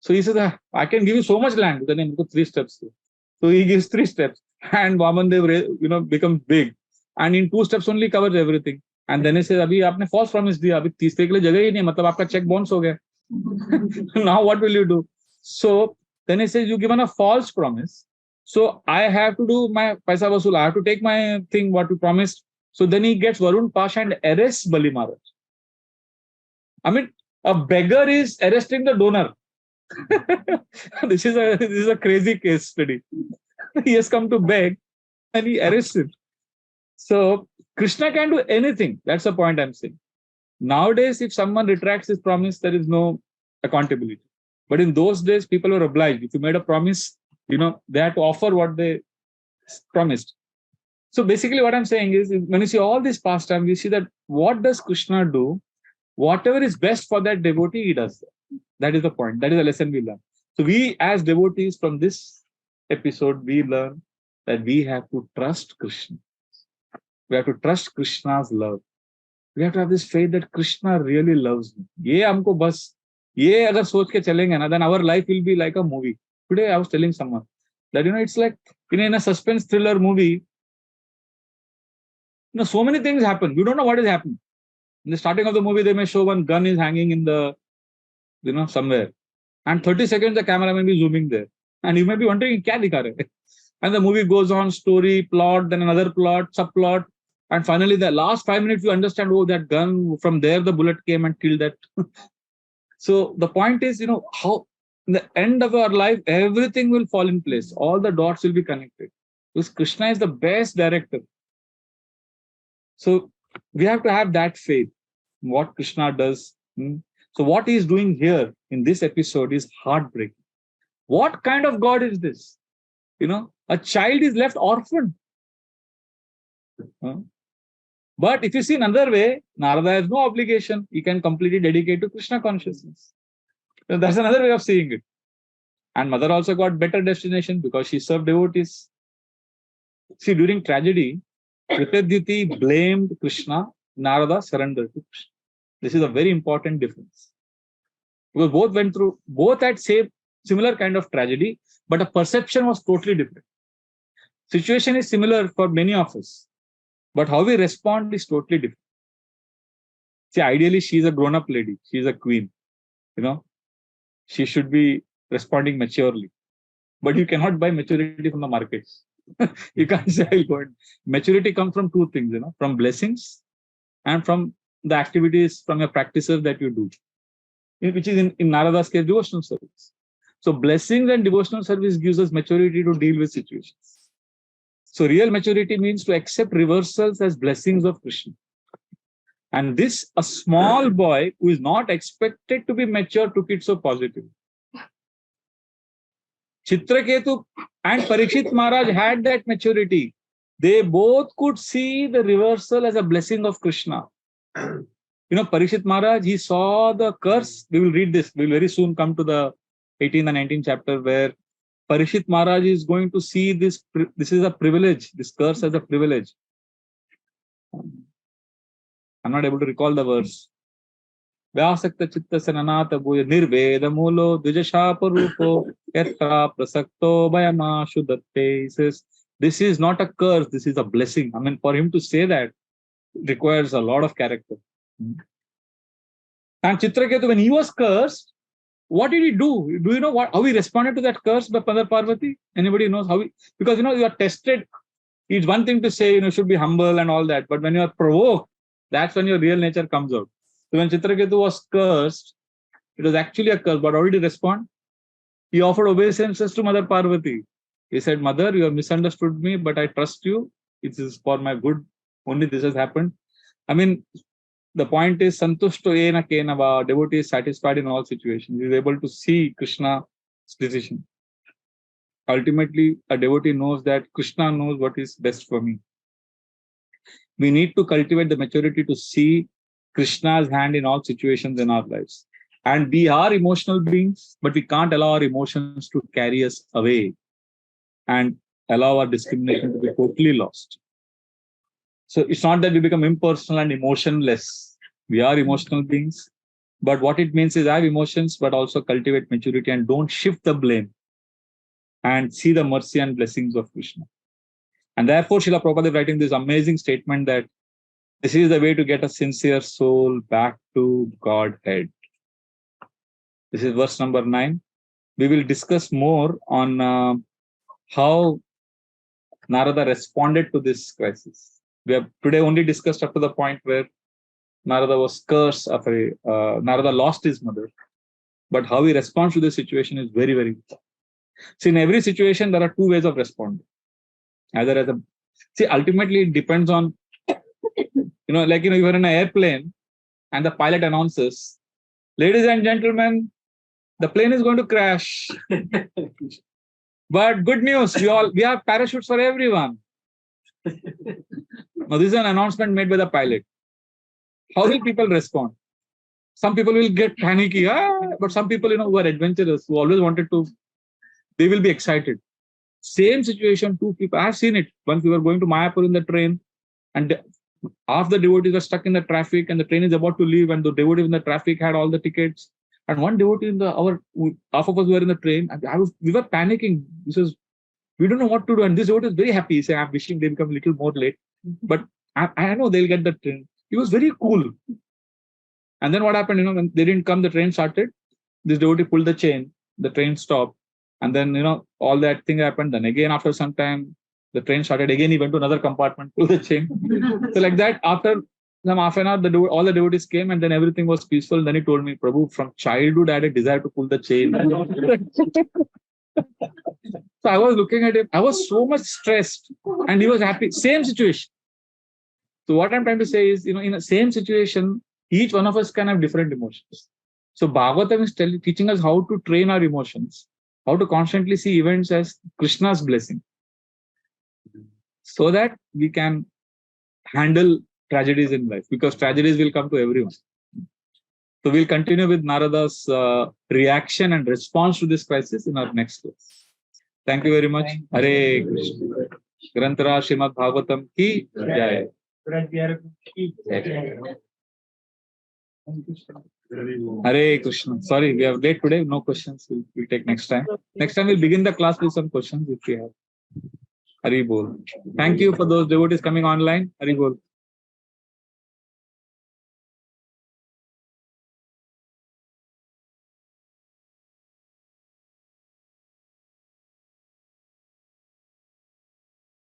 So he says, I can give you so much land. Then 3 steps. So he gives 3 steps. And Vaman Dev, becomes big. And in 2 steps only covers everything. And then he says, Abhi aapne false promise diya. Abhi तीसरे के लिए जगह ही नहीं, मतलब आपका check bounce हो गया. Now what will you do? So then he says, you given a false promise. So I have to do my paisa vasool. I have to take my thing, what you promised. So then he gets Varun Pasha and arrests Bali Maharaj. I mean, a beggar is arresting the donor. This is a crazy case study. He has come to beg and he arrests him. So Krishna can do anything. That's the point I'm saying. Nowadays, if someone retracts his promise, there is no accountability. But in those days, people were obliged. If you made a promise, they had to offer what they promised. So basically what I'm saying is, when you see all this pastime, we see that what does Krishna do? Whatever is best for that devotee, he does. That is the point. That is the lesson we learn. So we as devotees from this episode, we learn that we have to trust Krishna. We have to trust Krishna's love. We have to have this faith that Krishna really loves me. Ye humko bas, ye agar soch ke chalenge na, then our life will be like a movie. Today I was telling someone that, it's like in a suspense thriller movie, so many things happen. We don't know what is happening. In the starting of the movie, they may show one gun is hanging in the, somewhere. And 30 seconds, the camera may be zooming there. And you may be wondering, kya dikha rahe? And the movie goes on, story, plot, then another plot, subplot. And finally, the last 5 minutes, you understand, oh, that gun, from there, the bullet came and killed that. So the point is, how in the end of our life, everything will fall in place. All the dots will be connected. Because Krishna is the best director. So we have to have that faith, what Krishna does. So what he is doing here in this episode is heartbreaking. What kind of God is this? A child is left orphaned. But if you see another way, Narada has no obligation. He can completely dedicate to Krishna consciousness. That's another way of seeing it. And mother also got better destination because she served devotees. See, during tragedy, Kritadyuti blamed Krishna, Narada surrendered to Krishna. This is a very important difference. Because both had similar kind of tragedy, but the perception was totally different. Situation is similar for many of us, but how we respond is totally different. See, ideally, she's a grown-up lady. She's a queen. She should be responding maturely. But you cannot buy maturity from the markets. You can't say, maturity comes from 2 things, from blessings and from the activities, from your practices that you do, which is in Narada's case, devotional service. So blessings and devotional service gives us maturity to deal with situations. So real maturity means to accept reversals as blessings of Krishna. And this, a small boy who is not expected to be mature took it so positively. Chitraketu and Parikshit Maharaj had that maturity. They both could see the reversal as a blessing of Krishna. Parikshit Maharaj, he saw the curse. We will read this. We will very soon come to the 18th and 19th chapter where Parikshit Maharaj is going to see this. This is a privilege. This curse as a privilege. I'm not able to recall the verse. Vyasakta chitta sananata bhuya nirveda mulo dvijashapa rupo yatra prasakto bayama shudatte. He says, this is not a curse, this is a blessing. I mean, for him to say that requires a lot of character. And Chitraketu, when he was cursed, what did he do? Do you know how he responded to that curse by Mother Parvati? Anybody knows how because you are tested. It's one thing to say, you should be humble and all that, but when you are provoked, that's when your real nature comes out. So when Chitraketu was cursed, it was actually a curse, but how did he respond? He offered obeisances to Mother Parvati. He said, Mother, you have misunderstood me, but I trust you. It is for my good. Only this has happened. I mean, the point is, Santushto ena kenava, devotee is satisfied in all situations. He is able to see Krishna's decision. Ultimately, a devotee knows that Krishna knows what is best for me. We need to cultivate the maturity to see Krishna's hand in all situations in our lives. And we are emotional beings, but we can't allow our emotions to carry us away and allow our discrimination to be totally lost. So it's not that we become impersonal and emotionless. We are emotional beings. But what it means is have emotions, but also cultivate maturity and don't shift the blame and see the mercy and blessings of Krishna. And therefore, Srila Prabhupada is writing this amazing statement that this is the way to get a sincere soul back to Godhead. This is verse number 9. We will discuss more on how Narada responded to this crisis. We have today only discussed up to the point where Narada was cursed after Narada lost his mother. But how he responds to this situation is very, very important. See, in every situation, there are two ways of responding. Either as a ultimately it depends on, like you're in an airplane and the pilot announces, ladies and gentlemen, the plane is going to crash. But good news, we have parachutes for everyone. Now, this is an announcement made by the pilot. How will people respond? Some people will get panicky, but some people, who are adventurous, who always wanted to, they will be excited. Same situation, two people. I have seen it. Once we were going to Mayapur in the train, and half the devotees were stuck in the traffic, and the train is about to leave, and the devotees in the traffic had all the tickets. And one devotee half of us were in the train, and we were panicking. He says, we don't know what to do. And this devotee is very happy. He said, I'm wishing they become a little more late, but I know they'll get the train. He was very cool. And then what happened, when they didn't come, the train started. This devotee pulled the chain, the train stopped. And then, all that thing happened. Then again, after some time, the train started. Again, he went to another compartment, pulled the chain. So like that, after some half an hour, all the devotees came and then everything was peaceful. And then he told me, Prabhu, from childhood, I had a desire to pull the chain. So I was looking at him. I was so much stressed and he was happy. Same situation. So what I'm trying to say is, in the same situation, each one of us can have different emotions. So Bhagavatam is teaching us how to train our emotions, how to constantly see events as Krishna's blessing, so that we can handle tragedies in life, because tragedies will come to everyone. So we'll continue with Narada's reaction and response to this crisis in our next class. Thank you very much. Hare Krishna. Grantara Srimad Bhagavatam ki jai. Hare Krishna. Sorry, we are late today. No questions. We'll take next time. Next time we'll begin the class with some questions if we have. Hari Bol. Thank you for those devotees coming online. Hari Bol.